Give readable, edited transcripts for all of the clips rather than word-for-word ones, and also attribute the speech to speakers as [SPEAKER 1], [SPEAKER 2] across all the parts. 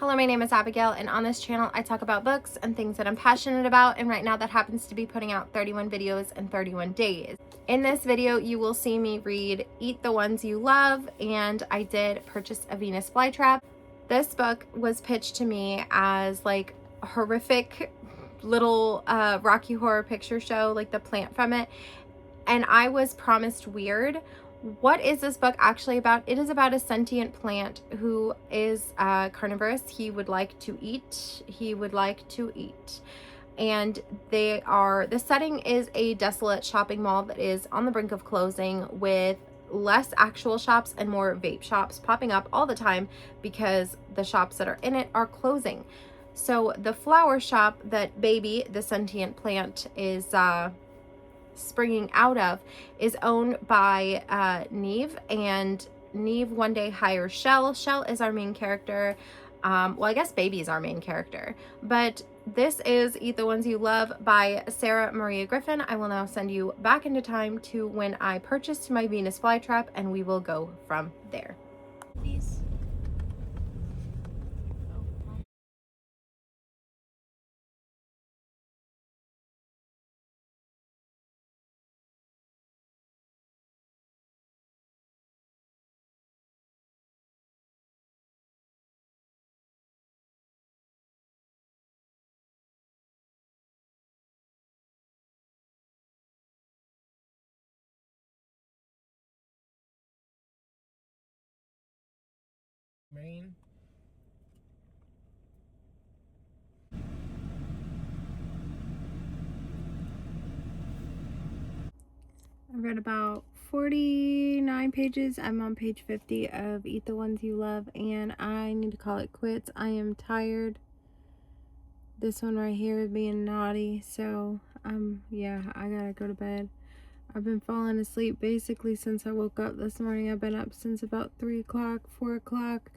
[SPEAKER 1] Hello, my name is Abigail, and on this channel I talk about books and things that I'm passionate about, and right now that happens to be putting out 31 videos in 31 days. In this video you will see me read Eat the Ones You Love, and I did purchase a Venus flytrap. This book was pitched to me as like a horrific little Rocky Horror Picture Show, like the plant from it, and I was promised weird. What is this book actually about? It is about a sentient plant who is carnivorous. He would like to eat. And the setting is a desolate shopping mall that is on the brink of closing, with less actual shops and more vape shops popping up all the time because the shops that are in it are closing. So the flower shop that Baby, the sentient plant, is springing out of is owned by Neve, and Neve one day hires Shell. Shell is our main character. Well, I guess Baby is our main character, but this is Eat the Ones You Love by Sarah Maria Griffin. I will now send you back into time to when I purchased my Venus flytrap, and we will go from there. Please.
[SPEAKER 2] Rain.
[SPEAKER 1] I read about 49 pages. I'm on page 50 of Eat the Ones You Love, and I need to call it quits. I am tired. This one right here is being naughty, so yeah, I gotta go to bed. I've been falling asleep basically since I woke up this morning. I've been up since about 3 o'clock, 4 o'clock,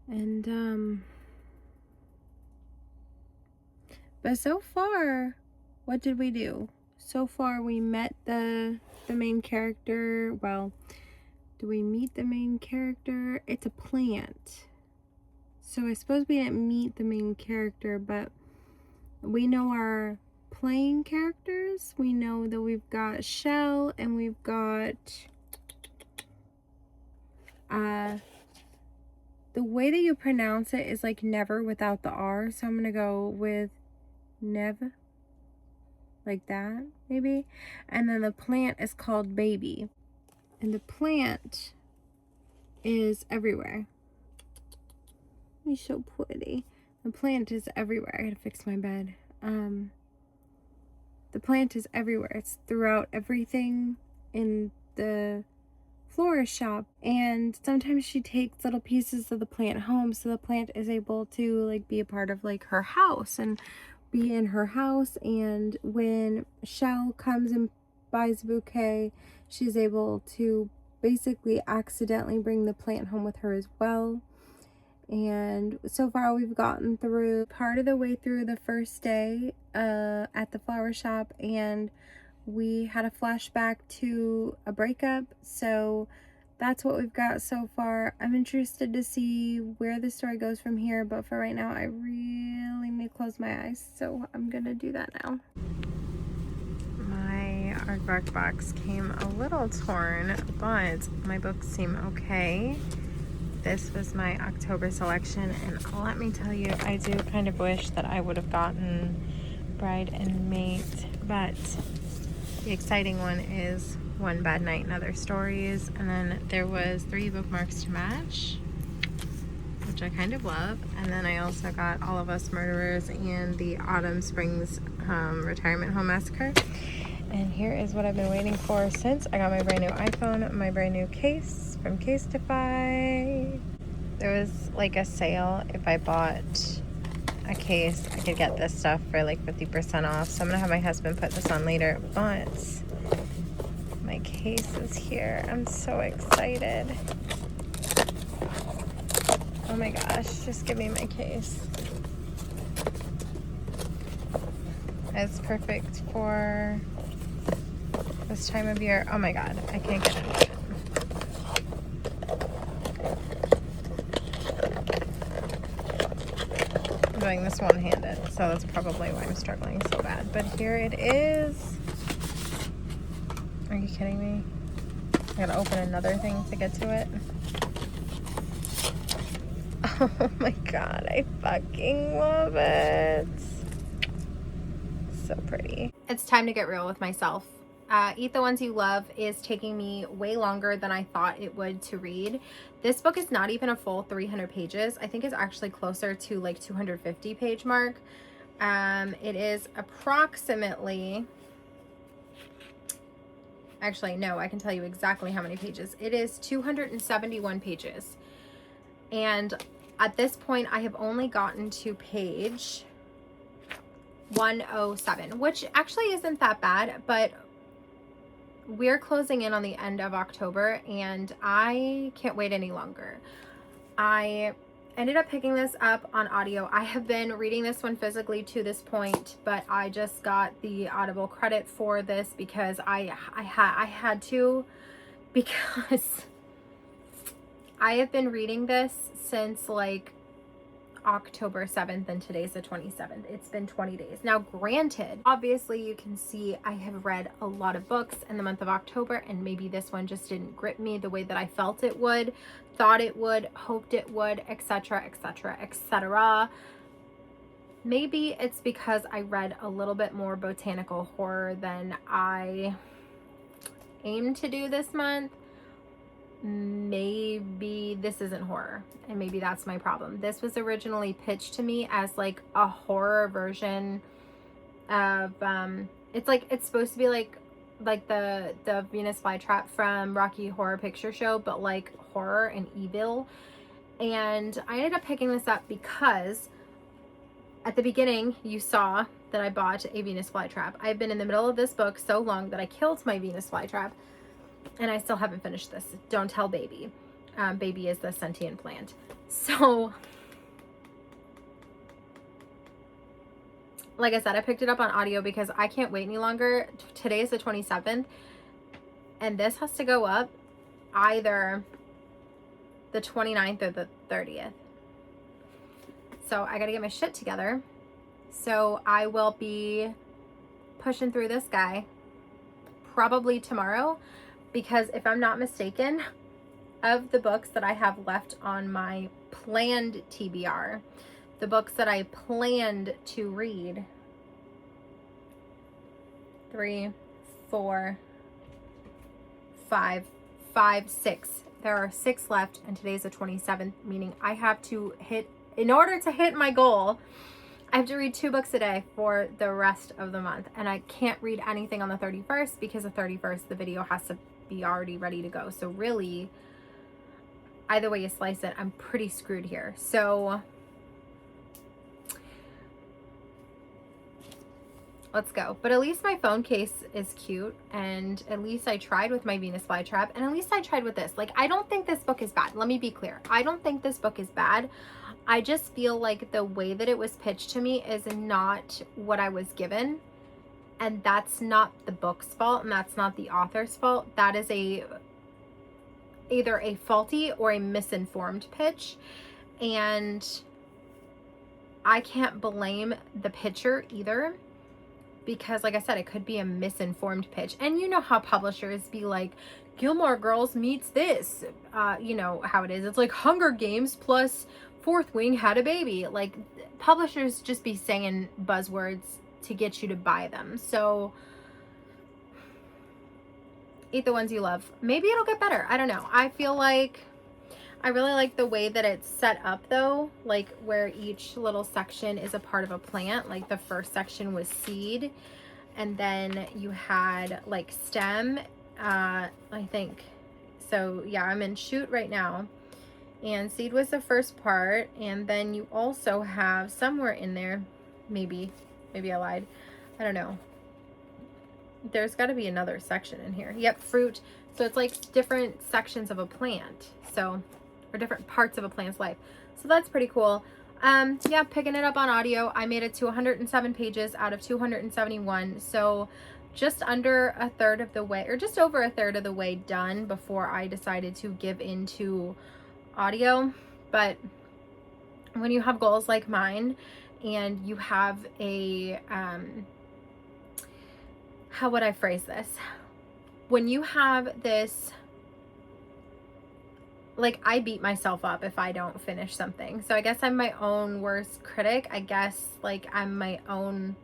[SPEAKER 1] and but so far, what did we do? So far we met the main character. Well, do we meet the main character? It's a plant. So I suppose we didn't meet the main character, but we know our playing characters. We know that we've got Shell and we've got the way that you pronounce it is like never without the R, so I'm gonna go with Nev, like that maybe. And then the plant is called Baby, and the plant is everywhere. He's so pretty. The plant is everywhere. I gotta fix my bed. The plant is everywhere. It's throughout everything in the florist shop, and sometimes she takes little pieces of the plant home, so the plant is able to like be a part of like her house and be in her house. And when Shell comes and buys a bouquet, she's able to basically accidentally bring the plant home with her as well. And so far we've gotten through part of the way through the first day at the flower shop, and we had a flashback to a breakup, so that's what we've got so far. I'm interested to see where the story goes from here, but for right now I really need to close my eyes, so I'm gonna do that now. My aardvark box came a little torn, but my books seem okay. This was my October selection, and let me tell you, I do kind of wish that I would have gotten Bride and Mate, but the exciting one is One Bad Night and Other Stories, and then there was 3 bookmarks to match, which I kind of love, and then I also got All of Us Murderers and the Autumn Springs Retirement Home Massacre. And here is what I've been waiting for since I got my brand new iPhone, my brand new case from Casetify. There was like a sale. If I bought a case, I could get this stuff for like 50% off. So I'm gonna have my husband put this on later, but my case is here. I'm so excited. Oh my gosh, just give me my case. It's perfect for this time of year. Oh my god, I can't get into it. doing this one-handed, so that's probably why I'm struggling so bad. But here it is. Are you kidding me? I gotta open another thing to get to it. Oh my god, I fucking love it. So pretty. It's time to get real with myself. Eat the Ones You Love is taking me way longer than I thought it would to read. This book is not even a full 300 pages. I think it's actually closer to like 250 page mark. It is approximately, actually no, I can tell you exactly how many pages. It is 271 pages. And at this point I have only gotten to page 107, which actually isn't that bad, but we're closing in on the end of October and I can't wait any longer. I ended up picking this up on audio. I have been reading this one physically to this point, but I just got the Audible credit for this because I had to, because I have been reading this since like October 7th and today's the 27th. It's been 20 days. Now granted, obviously you can see I have read a lot of books in the month of October, and maybe this one just didn't grip me the way that I felt it would, thought it would, hoped it would, etc, etc, etc. Maybe it's because I read a little bit more botanical horror than I aimed to do this month. Maybe this isn't horror, and maybe that's my problem. This was originally pitched to me as like a horror version of it's supposed to be like the Venus flytrap from Rocky Horror Picture Show, but like horror and evil. And I ended up picking this up because at the beginning you saw that I bought a Venus flytrap. I've been in the middle of this book so long that I killed my Venus flytrap, and I still haven't finished this. Don't tell baby. Baby is the sentient plant. So, like I said, I picked it up on audio because I can't wait any longer. Today is the 27th, and this has to go up either the 29th or the 30th. So I gotta get my shit together. So I will be pushing through this guy probably tomorrow, because if I'm not mistaken, of the books that I have left on my planned TBR, the books that I planned to read, 3, 4, 5, 6. There are 6 left, and today's the 27th, meaning I have to hit, in order to hit my goal, I have to read 2 books a day for the rest of the month. And I can't read anything on the 31st because the 31st, the video has to be already ready to go. So really, either way you slice it, I'm pretty screwed here. So let's go. But at least my phone case is cute, and at least I tried with my Venus flytrap, and at least I tried with this. Like, I don't think this book is bad. Let me be clear. I don't think this book is bad. I just feel like the way that it was pitched to me is not what I was given. And that's not the book's fault, and that's not the author's fault. That is either a faulty or a misinformed pitch. And I can't blame the pitcher either, because like I said, it could be a misinformed pitch. And you know how publishers be like, Gilmore Girls meets this. You know how it is. It's like Hunger Games plus Fourth Wing had a baby. Like, publishers just be saying buzzwords to get you to buy them. So Eat the Ones You Love. Maybe it'll get better. I don't know. I feel like I really like the way that it's set up though, like where each little section is a part of a plant. Like the first section was seed, and then you had like stem, I think. So yeah, I'm in shoot right now, and seed was the first part, and then you also have somewhere in there, maybe I lied, I don't know, there's got to be another section in here. Yep, fruit. So it's like different sections of a plant, so, or different parts of a plant's life. So that's pretty cool. Yeah, picking it up on audio. I made it to 107 pages out of 271, so just under a third of the way, or just over a third of the way done before I decided to give into audio. But when you have goals like mine and you have a, how would I phrase this? When you have this, like, I beat myself up if I don't finish something. So I guess I'm my own worst critic. I guess, like, I'm my own,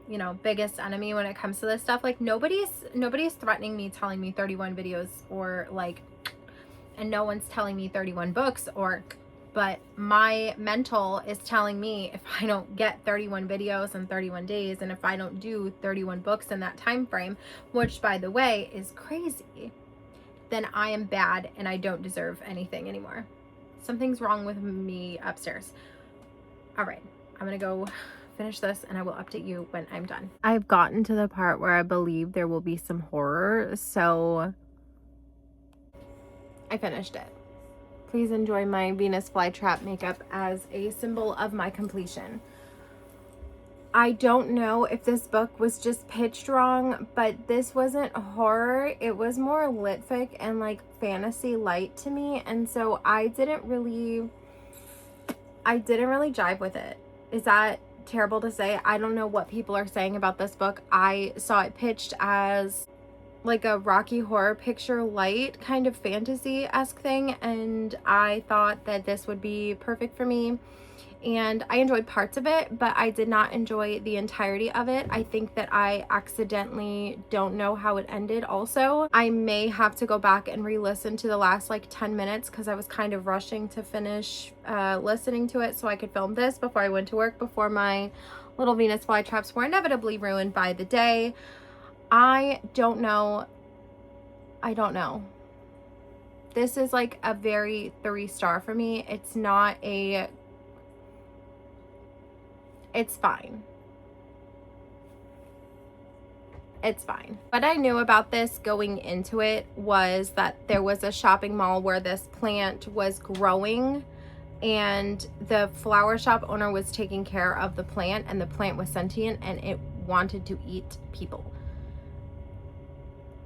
[SPEAKER 1] you know, biggest enemy when it comes to this stuff. Like, nobody's threatening me, telling me 31 videos, or like, and no one's telling me 31 books, or, but my mental is telling me if I don't get 31 videos in 31 days, and if I don't do 31 books in that time frame, which by the way is crazy, then I am bad and I don't deserve anything anymore. Something's wrong with me upstairs. All right, I'm gonna go finish this and I will update you when I'm done. I've gotten to the part where I believe there will be some horror, so I finished it. Please enjoy my Venus flytrap makeup as a symbol of my completion. I don't know if this book was just pitched wrong, but this wasn't horror. It was more lit fic and like fantasy light to me. And so I didn't really jive with it. Is that terrible to say? I don't know what people are saying about this book. I saw it pitched as like a Rocky Horror Picture Light kind of fantasy-esque thing, and I thought that this would be perfect for me. And I enjoyed parts of it, but I did not enjoy the entirety of it. I think that I accidentally don't know how it ended also. I may have to go back and re-listen to the last like 10 minutes because I was kind of rushing to finish listening to it so I could film this before I went to work, before my little Venus flytraps were inevitably ruined by the day. I don't know. This is like a very 3-star for me. It's not a... It's fine. It's fine. What I knew about this going into it was that there was a shopping mall where this plant was growing, and the flower shop owner was taking care of the plant, and the plant was sentient and it wanted to eat people.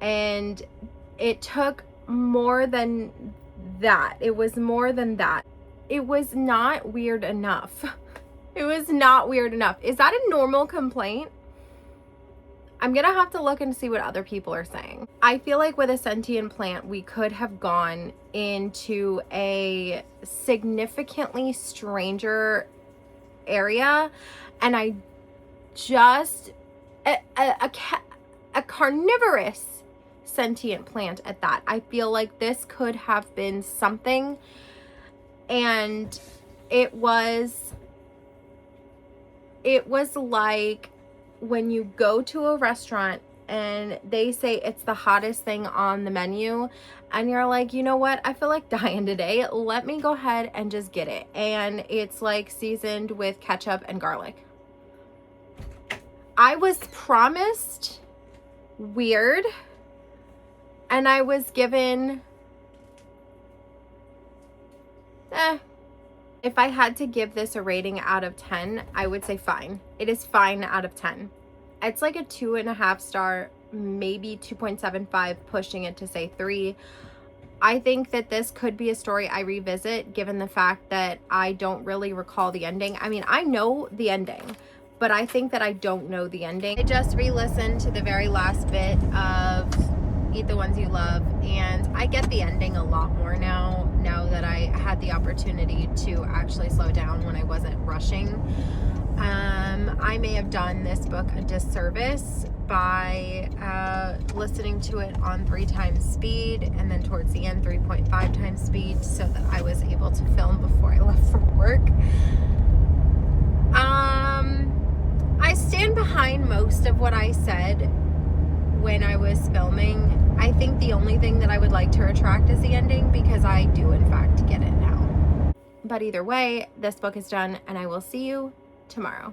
[SPEAKER 1] And it took more than that. It was more than that. It was not weird enough. It was not weird enough. Is that a normal complaint? I'm gonna have to look and see what other people are saying. I feel like with a sentient plant, we could have gone into a significantly stranger area, and I just, a carnivorous sentient plant at that. I feel like this could have been something, and it was like when you go to a restaurant and they say it's the hottest thing on the menu, and you're like, you know what, I feel like dying today, let me go ahead and just get it, and it's like seasoned with ketchup and garlic. I was promised weird, and I was given if I had to give this a rating out of 10, I would say fine. It is fine out of 10. It's like a 2.5 star, maybe 2.75, pushing it to say 3. I think that this could be a story I revisit, given the fact that I don't really recall the ending. I mean, I know the ending, but I think that I don't know the ending. I just re-listened to the very last bit of Eat the Ones You Love, and I get the ending a lot more now that I had the opportunity to actually slow down when I wasn't rushing. I may have done this book a disservice by listening to it on 3 times speed, and then towards the end 3.5 times speed, so that I was able to film before I left for work. I stand behind most of what I said when I was filming. I think the only thing that I would like to retract is the ending, because I do in fact get it now. But either way, this book is done, and I will see you tomorrow.